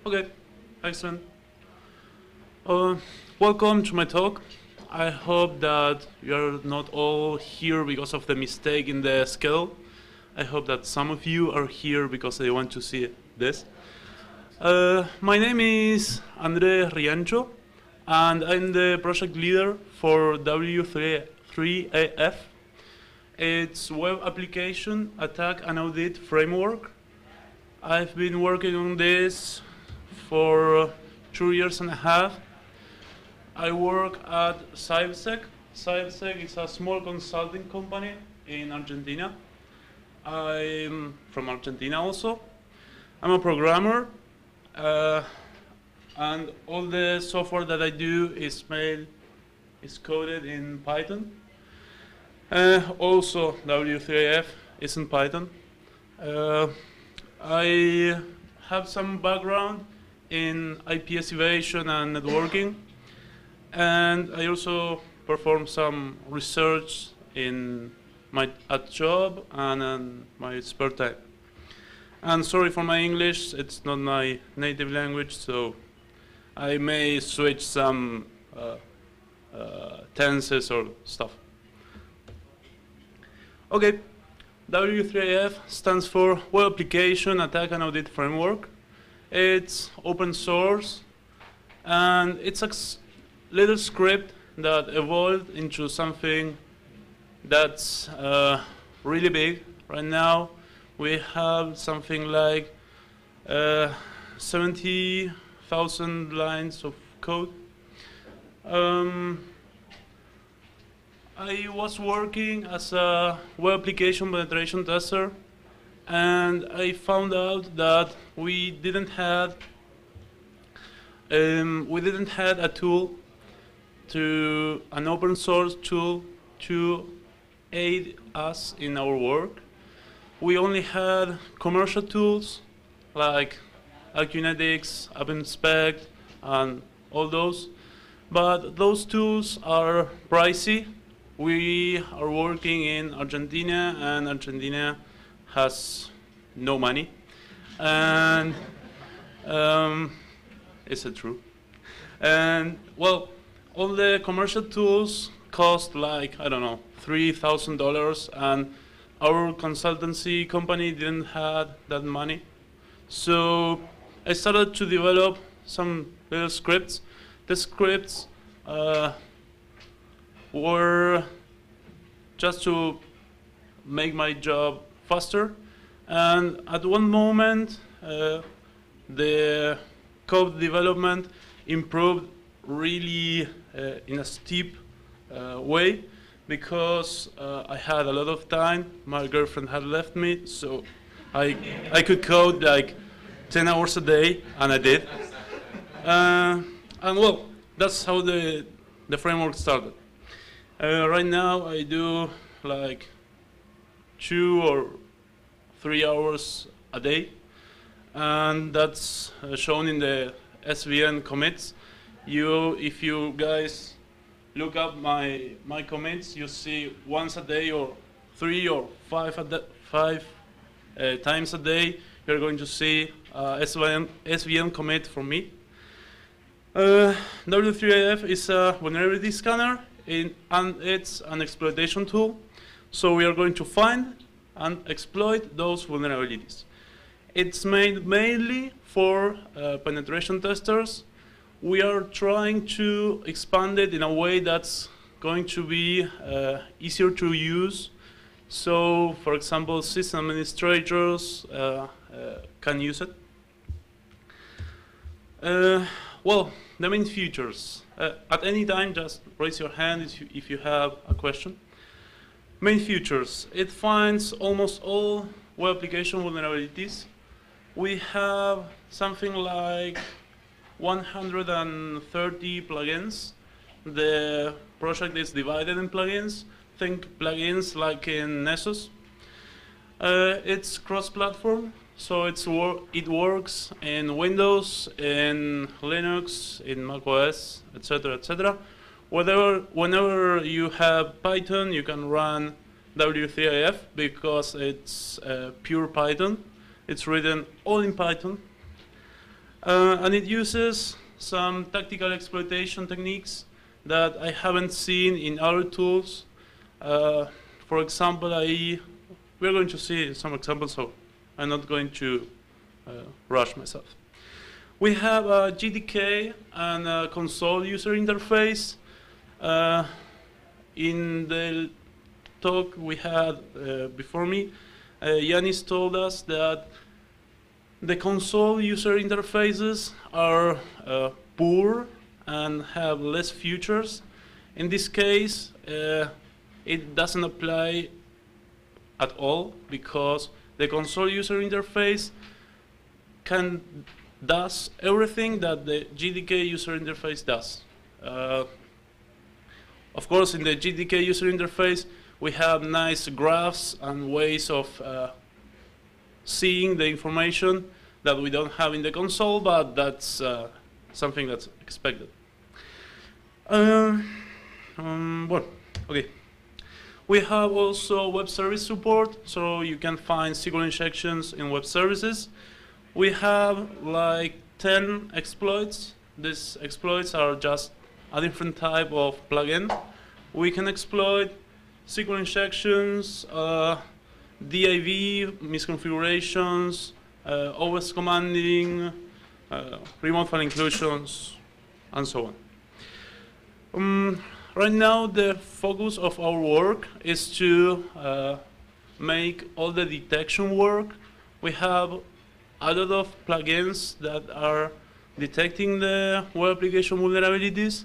Okay, excellent. Uh, Welcome to my talk. I hope that you're not all here because of the mistake in the schedule. I hope that some of you are here because they want to see this. My name is Riancho, and I'm the project leader for W3AF. It's web application attack and audit framework. I've been working on this for 2 years and a half. I work at Cybersec. Cybersec is a small consulting company in Argentina. I'm from Argentina also. I'm a programmer, and all the software that I do is coded in Python. Also, W3AF is in Python. I have some background in IPS evasion and networking, and I also perform some research in my job and in my spare time. And sorry for my English, it's not my native language, so I may switch some tenses or stuff. Okay, W3AF stands for Web Application Attack and Audit Framework. It's open source, and it's a little script that evolved into something that's really big. Right now, we have something like 70,000 lines of code. I was working as a web application penetration tester, and I found out that we didn't have a tool, an open source tool to aid us in our work. We only had commercial tools like Acunetics, AppInspect, and all those, but those tools are pricey. We are working in Argentina, and Argentina has no money. And is it true? And well, all the commercial tools cost like, I don't know, $3,000, and our consultancy company didn't have that money. So I started to develop some little scripts. The scripts were just to make my job faster, and at one moment the code development improved really in a steep way, because I had a lot of time. My girlfriend had left me, so I could code like 10 hours a day, and I did. And well, that's how the framework started. Right now I do like 2 or 3 hours a day, and that's shown in the SVN commits. If you guys look up my commits, you see once a day or 3 or 5 times a day, you're going to see SVN commit from me. W3AF is a vulnerability scanner, and it's an exploitation tool. So we are going to find and exploit those vulnerabilities. It's made mainly for penetration testers. We are trying to expand it in a way that's going to be easier to use. So, for example, system administrators can use it. Well, the main features. At any time, just raise your hand if you have a question. Main features. It finds almost all web application vulnerabilities. We have something like 130 plugins. The project is divided in plugins. Think plugins like in Nessus. It's cross-platform, so it works in Windows, in Linux, in macOS, etc., etc. Whenever you have Python, you can run W3AF because it's pure Python. It's written all in Python. And it uses some tactical exploitation techniques that I haven't seen in other tools. For example, we're going to see some examples, so I'm not going to rush myself. We have a GTK and a console user interface. In the talk we had before me, Yanis told us that the console user interfaces are poor and have less features. In this case, it doesn't apply at all because the console user interface does everything that the GTK user interface does. Of course, in the GTK user interface, we have nice graphs and ways of seeing the information that we don't have in the console, but that's something that's expected. Well, okay. We have also web service support, so you can find SQL injections in web services. We have like 10 exploits. These exploits are just a different type of plugin. We can exploit SQL injections, div, misconfigurations, OS commanding, remote file inclusions, and so on. Right now, the focus of our work is to make all the detection work. We have a lot of plugins that are detecting the web application vulnerabilities,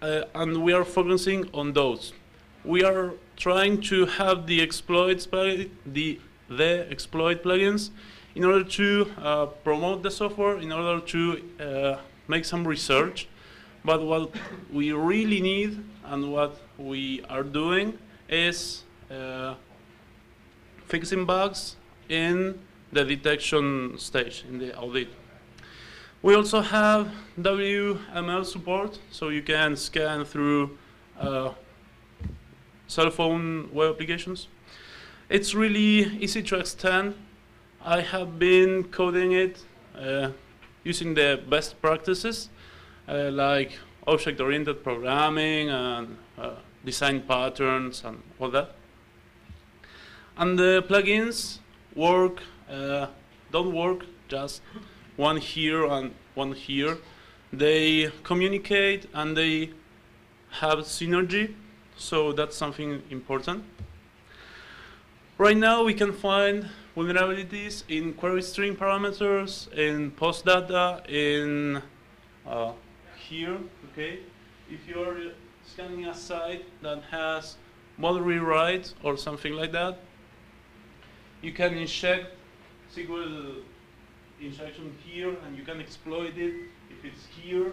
and we are focusing on those. We are trying to have the exploits, the exploit plugins, in order to promote the software, in order to make some research. But what we really need and what we are doing is fixing bugs in the detection stage, in the audit. We also have WML support, so you can scan through cell phone web applications. It's really easy to extend. I have been coding it using the best practices, like object-oriented programming and design patterns and all that. And the plugins don't work just one here and one here. They communicate and they have synergy, so that's something important. Right now we can find vulnerabilities in query string parameters, in post data, in here, okay? If you're scanning a site that has model rewrite or something like that, you can inject SQL injection here and you can exploit it if it's here.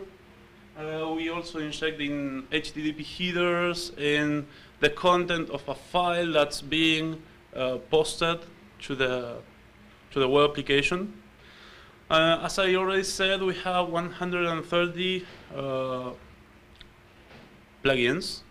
We also inject in HTTP headers, in the content of a file that's being posted to the web application. As I already said, we have 130 plugins.